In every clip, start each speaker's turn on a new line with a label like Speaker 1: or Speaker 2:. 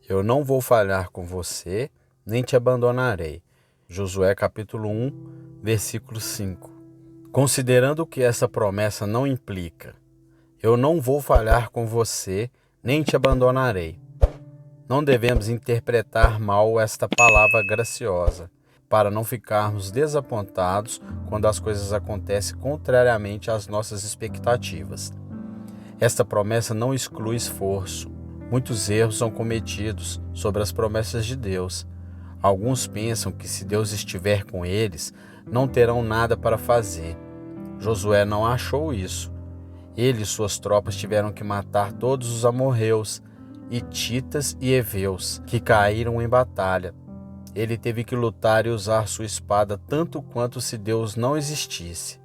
Speaker 1: Eu não vou falhar com você, nem te abandonarei. Josué capítulo 1, versículo 5. Considerando que essa promessa não implica, eu não vou falhar com você, nem te abandonarei. Não devemos interpretar mal esta palavra graciosa, para não ficarmos desapontados quando as coisas acontecem contrariamente às nossas expectativas. Esta promessa não exclui esforço. Muitos erros são cometidos sobre as promessas de Deus. Alguns pensam que se Deus estiver com eles, não terão nada para fazer. Josué não achou isso. Ele e suas tropas tiveram que matar todos os amorreus, hititas e heveus que caíram em batalha. Ele teve que lutar e usar sua espada tanto quanto se Deus não existisse.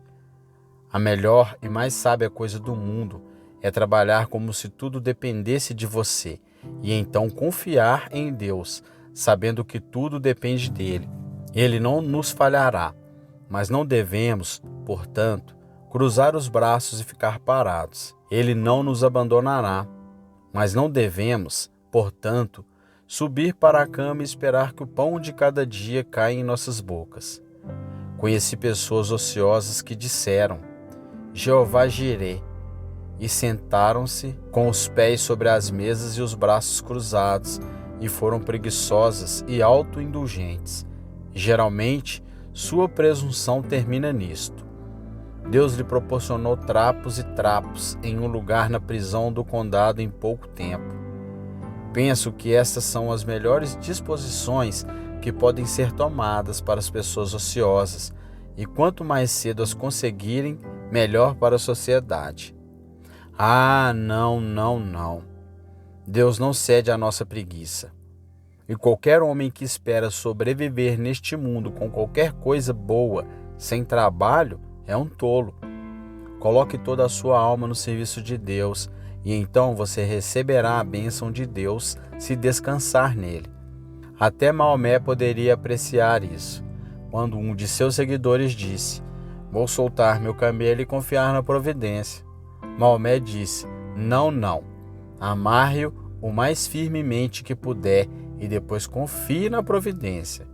Speaker 1: A melhor e mais sábia coisa do mundo é trabalhar como se tudo dependesse de você e então confiar em Deus, sabendo que tudo depende dele. Ele não nos falhará, mas não devemos, portanto, cruzar os braços e ficar parados. Ele não nos abandonará, mas não devemos, portanto, subir para a cama e esperar que o pão de cada dia caia em nossas bocas. Conheci pessoas ociosas que disseram: Jeová Jireh, e sentaram-se com os pés sobre as mesas e os braços cruzados, e foram preguiçosas e autoindulgentes. Geralmente, sua presunção termina nisto. Deus lhe proporcionou trapos e trapos em um lugar na prisão do condado em pouco tempo. Penso que estas são as melhores disposições que podem ser tomadas para as pessoas ociosas, e quanto mais cedo as conseguirem, melhor para a sociedade. Não. Deus não cede à nossa preguiça. E qualquer homem que espera sobreviver neste mundo com qualquer coisa boa, sem trabalho, é um tolo. Coloque toda a sua alma no serviço de Deus, e então você receberá a bênção de Deus se descansar nele. Até Maomé poderia apreciar isso, quando um de seus seguidores disse: Vou soltar meu camelo e confiar na providência. Maomé disse: Não. Amarre-o o mais firmemente que puder e depois confie na providência.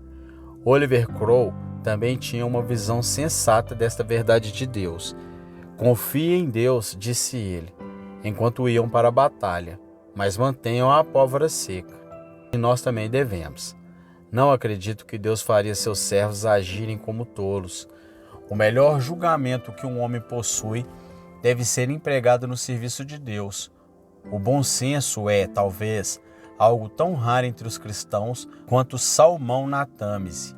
Speaker 1: Oliver Cromwell também tinha uma visão sensata desta verdade de Deus. Confie em Deus, disse ele, enquanto iam para a batalha, mas mantenham a pólvora seca. E nós também devemos. Não acredito que Deus faria seus servos agirem como tolos. O melhor julgamento que um homem possui deve ser empregado no serviço de Deus. O bom senso é, talvez, algo tão raro entre os cristãos quanto o salmão na Tâmise.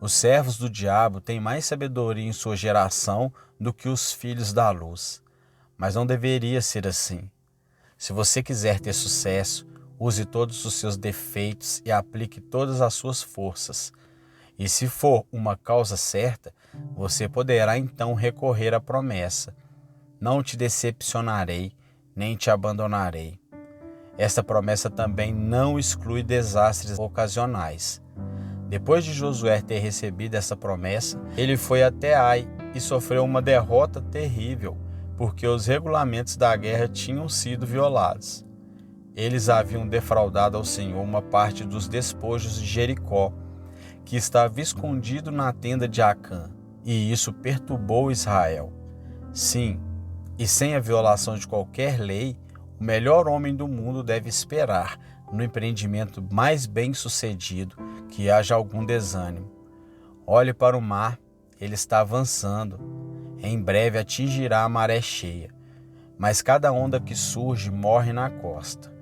Speaker 1: Os servos do diabo têm mais sabedoria em sua geração do que os filhos da luz. Mas não deveria ser assim. Se você quiser ter sucesso, use todos os seus defeitos e aplique todas as suas forças. E se for uma causa certa, você poderá então recorrer à promessa: Não te decepcionarei, nem te abandonarei. Esta promessa também não exclui desastres ocasionais. Depois de Josué ter recebido essa promessa, ele foi até Ai e sofreu uma derrota terrível, porque os regulamentos da guerra tinham sido violados. Eles haviam defraudado ao Senhor uma parte dos despojos de Jericó, que estava escondido na tenda de Acã, e isso perturbou Israel. Sim, e sem a violação de qualquer lei, o melhor homem do mundo deve esperar, no empreendimento mais bem-sucedido, que haja algum desânimo. Olhe para o mar, ele está avançando. Em breve atingirá a maré cheia. Mas cada onda que surge morre na costa.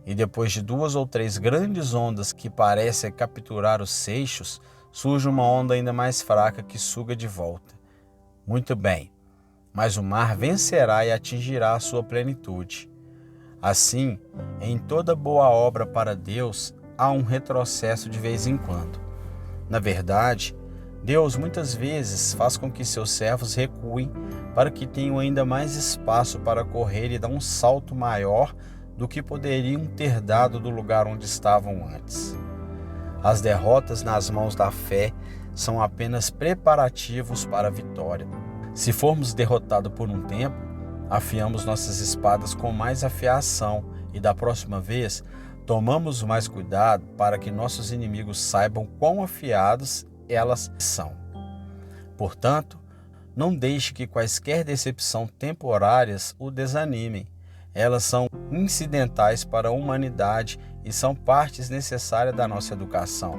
Speaker 1: E depois de 2 ou 3 grandes ondas que parecem capturar os seixos, surge uma onda ainda mais fraca que suga de volta. Muito bem, mas o mar vencerá e atingirá a sua plenitude. Assim, em toda boa obra para Deus, há um retrocesso de vez em quando. Na verdade, Deus muitas vezes faz com que seus servos recuem para que tenham ainda mais espaço para correr e dar um salto maior do que poderiam ter dado do lugar onde estavam antes. As derrotas nas mãos da fé são apenas preparativos para a vitória. Se formos derrotados por um tempo, afiamos nossas espadas com mais afiação e da próxima vez tomamos mais cuidado para que nossos inimigos saibam quão afiados elas são. Portanto, não deixe que quaisquer decepção temporárias o desanimem. Elas são incidentais para a humanidade e são partes necessárias da nossa educação.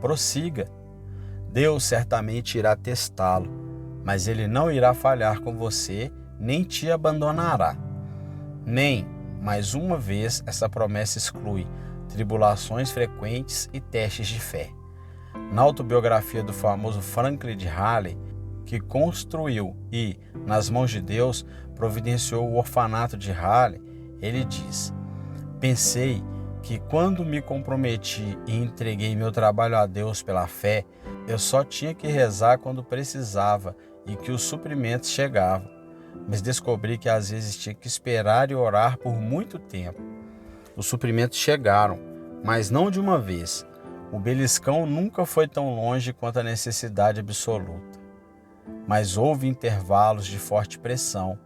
Speaker 1: Prossiga. Deus certamente irá testá-lo, mas Ele não irá falhar com você, nem te abandonará. Nem, mais uma vez, essa promessa exclui tribulações frequentes e testes de fé. Na autobiografia do famoso Franklin D. Haley, que construiu e, nas mãos de Deus, providenciou o orfanato de Haley, ele diz: pensei que quando me comprometi e entreguei meu trabalho a Deus pela fé, eu só tinha que rezar quando precisava e que os suprimentos chegavam. Mas descobri que às vezes tinha que esperar e orar por muito tempo. Os suprimentos chegaram, mas não de uma vez. O beliscão nunca foi tão longe quanto a necessidade absoluta. Mas houve intervalos de forte pressão.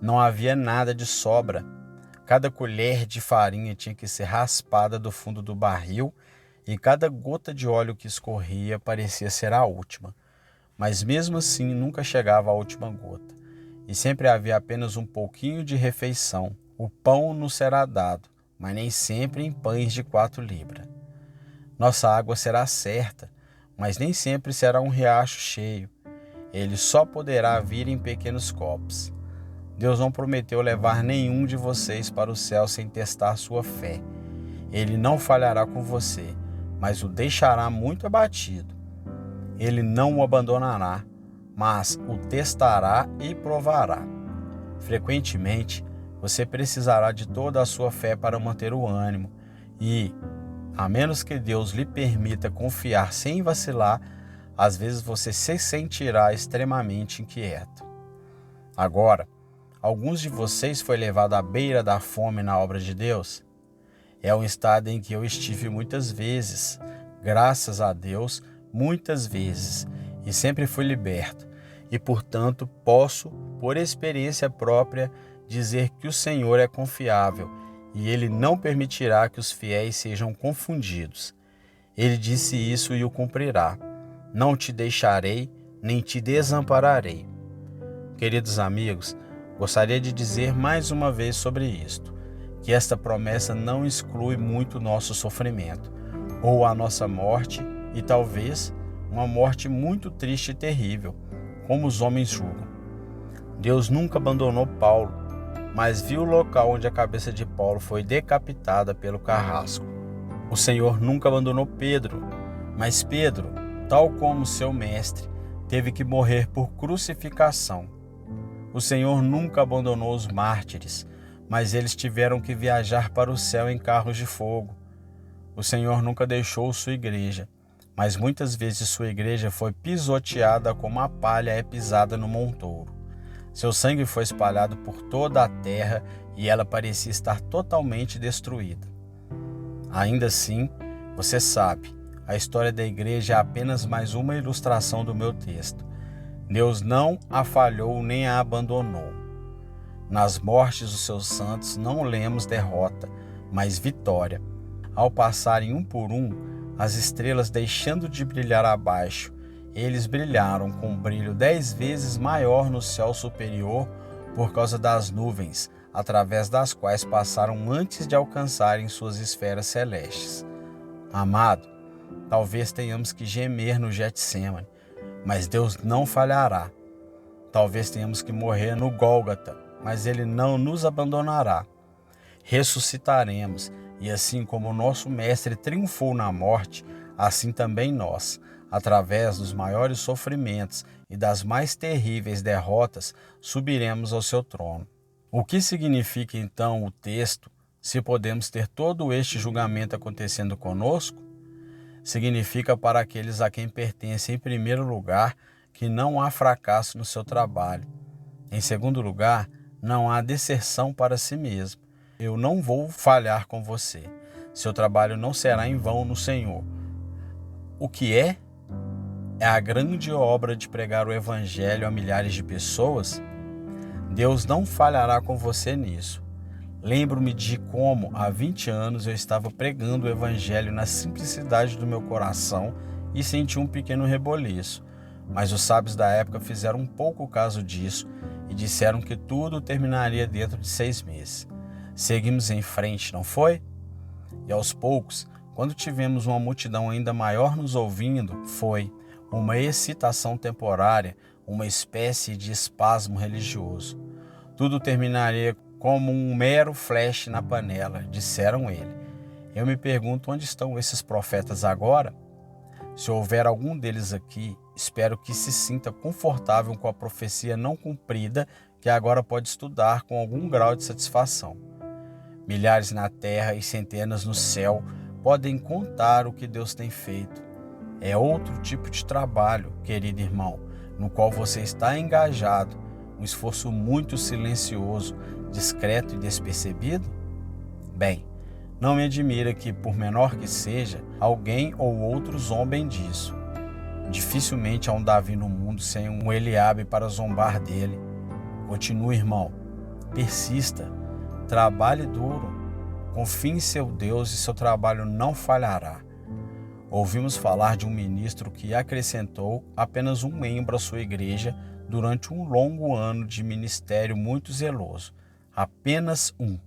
Speaker 1: Não havia nada de sobra. Cada colher de farinha tinha que ser raspada do fundo do barril e cada gota de óleo que escorria parecia ser a última. Mas mesmo assim nunca chegava a última gota. E sempre havia apenas um pouquinho de refeição. O pão nos será dado, mas nem sempre em pães de 4 libras. Nossa água será certa, mas nem sempre será um riacho cheio. Ele só poderá vir em pequenos copos. Deus não prometeu levar nenhum de vocês para o céu sem testar sua fé. Ele não falhará com você, mas o deixará muito abatido. Ele não o abandonará, mas o testará e provará. Frequentemente, você precisará de toda a sua fé para manter o ânimo e, a menos que Deus lhe permita confiar sem vacilar, às vezes você se sentirá extremamente inquieto. Agora, alguns de vocês foi levado à beira da fome na obra de Deus? É um estado em que eu estive muitas vezes, graças a Deus, muitas vezes, e sempre fui liberto. E, portanto, posso, por experiência própria, dizer que o Senhor é confiável e Ele não permitirá que os fiéis sejam confundidos. Ele disse isso e o cumprirá. Não te deixarei, nem te desampararei. Queridos amigos, gostaria de dizer mais uma vez sobre isto, que esta promessa não exclui muito o nosso sofrimento, ou a nossa morte, e talvez uma morte muito triste e terrível, como os homens julgam. Deus nunca abandonou Paulo, mas viu o local onde a cabeça de Paulo foi decapitada pelo carrasco. O Senhor nunca abandonou Pedro, mas Pedro, tal como seu mestre, teve que morrer por crucificação. O Senhor nunca abandonou os mártires, mas eles tiveram que viajar para o céu em carros de fogo. O Senhor nunca deixou sua igreja, mas muitas vezes sua igreja foi pisoteada como a palha é pisada no montouro. Seu sangue foi espalhado por toda a terra e ela parecia estar totalmente destruída. Ainda assim, você sabe, a história da igreja é apenas mais uma ilustração do meu texto. Deus não a falhou nem a abandonou. Nas mortes dos seus santos não lemos derrota, mas vitória. Ao passarem um por um, as estrelas deixando de brilhar abaixo, eles brilharam com um brilho 10 vezes maior no céu superior por causa das nuvens, através das quais passaram antes de alcançarem suas esferas celestes. Amado, talvez tenhamos que gemer no Getsemane, mas Deus não falhará. Talvez tenhamos que morrer no Gólgota, mas Ele não nos abandonará. Ressuscitaremos, e assim como o nosso Mestre triunfou na morte, assim também nós, através dos maiores sofrimentos e das mais terríveis derrotas, subiremos ao seu trono. O que significa então o texto, se podemos ter todo este julgamento acontecendo conosco? Significa para aqueles a quem pertence, em primeiro lugar, que não há fracasso no seu trabalho. Em segundo lugar, não há deserção para si mesmo. Eu não vou falhar com você. Seu trabalho não será em vão no Senhor. O que é a grande obra de pregar o Evangelho a milhares de pessoas? Deus não falhará com você nisso. Lembro-me de como, há 20 anos, eu estava pregando o evangelho na simplicidade do meu coração e senti um pequeno reboliço. Mas os sábios da época fizeram um pouco caso disso e disseram que tudo terminaria dentro de 6 meses. Seguimos em frente, não foi? E aos poucos, quando tivemos uma multidão ainda maior nos ouvindo, foi uma excitação temporária, uma espécie de espasmo religioso. Tudo terminaria como um mero flash na panela, disseram ele. Eu me pergunto onde estão esses profetas agora? Se houver algum deles aqui, espero que se sinta confortável com a profecia não cumprida que agora pode estudar com algum grau de satisfação. Milhares na terra e centenas no céu podem contar o que Deus tem feito. É outro tipo de trabalho, querido irmão, no qual você está engajado, um esforço muito silencioso, discreto e despercebido? Bem, não me admira que, por menor que seja, alguém ou outro zombem disso. Dificilmente há um Davi no mundo sem um Eliabe para zombar dele. Continue, irmão. Persista. Trabalhe duro. Confie em seu Deus e seu trabalho não falhará. Ouvimos falar de um ministro que acrescentou apenas um membro à sua igreja durante um longo ano de ministério muito zeloso. Apenas um.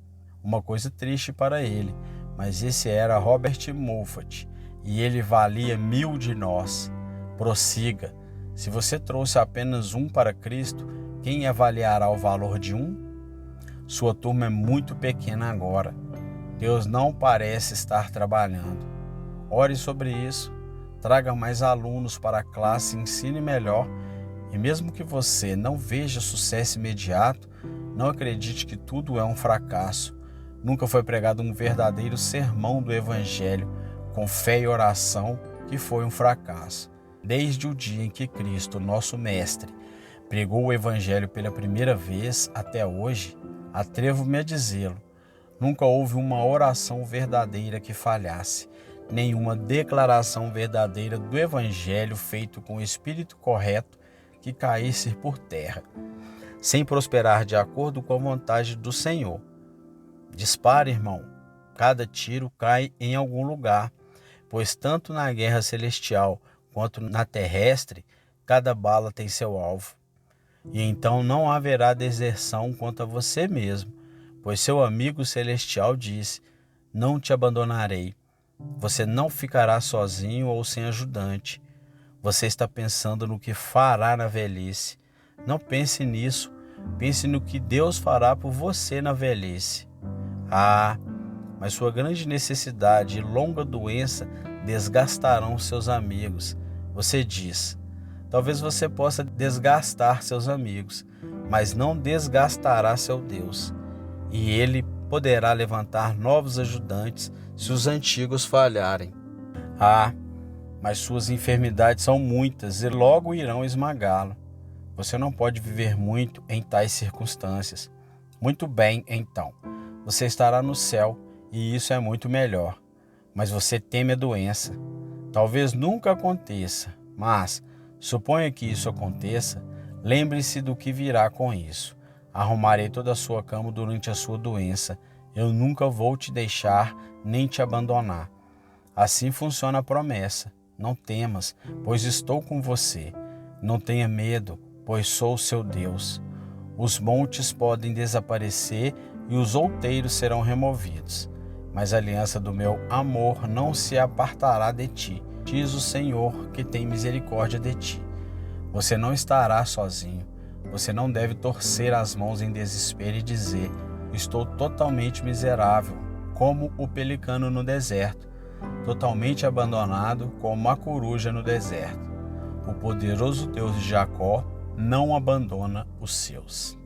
Speaker 1: Uma coisa triste para ele, mas esse era Robert Moffat e ele valia 1000 de nós. Prossiga. Se você trouxe apenas um para Cristo, quem avaliará o valor de um? Sua turma é muito pequena agora. Deus não parece estar trabalhando. Ore sobre isso. Traga mais alunos para a classe, ensine melhor. E mesmo que você não veja sucesso imediato, não acredite que tudo é um fracasso. Nunca foi pregado um verdadeiro sermão do Evangelho, com fé e oração, que foi um fracasso. Desde o dia em que Cristo, nosso Mestre, pregou o Evangelho pela primeira vez até hoje, atrevo-me a dizê-lo, nunca houve uma oração verdadeira que falhasse, nenhuma declaração verdadeira do Evangelho feito com o espírito correto que caísse por terra, sem prosperar de acordo com a vontade do Senhor. Dispare, irmão. Cada tiro cai em algum lugar, pois tanto na guerra celestial quanto na terrestre, cada bala tem seu alvo. E então não haverá deserção quanto a você mesmo, pois seu amigo celestial disse, não te abandonarei. Você não ficará sozinho ou sem ajudante. Você está pensando no que fará na velhice. Não pense nisso, pense no que Deus fará por você na velhice. Ah, mas sua grande necessidade e longa doença desgastarão seus amigos. Você diz, talvez você possa desgastar seus amigos, mas não desgastará seu Deus. E ele poderá levantar novos ajudantes se os antigos falharem. Ah, mas suas enfermidades são muitas e logo irão esmagá-lo. Você não pode viver muito em tais circunstâncias. Muito bem, então. Você estará no céu e isso é muito melhor. Mas você teme a doença. Talvez nunca aconteça, mas, suponha que isso aconteça, lembre-se do que virá com isso. Arrumarei toda a sua cama durante a sua doença. Eu nunca vou te deixar nem te abandonar. Assim funciona a promessa. Não temas, pois estou com você. Não tenha medo, pois sou seu Deus. Os montes podem desaparecer e os outeiros serão removidos, mas a aliança do meu amor não se apartará de ti, diz o Senhor que tem misericórdia de ti. Você não estará sozinho. Você não deve torcer as mãos em desespero e dizer, estou totalmente miserável, como o pelicano no deserto, totalmente abandonado como a coruja no deserto. O poderoso Deus de Jacó não abandona os seus.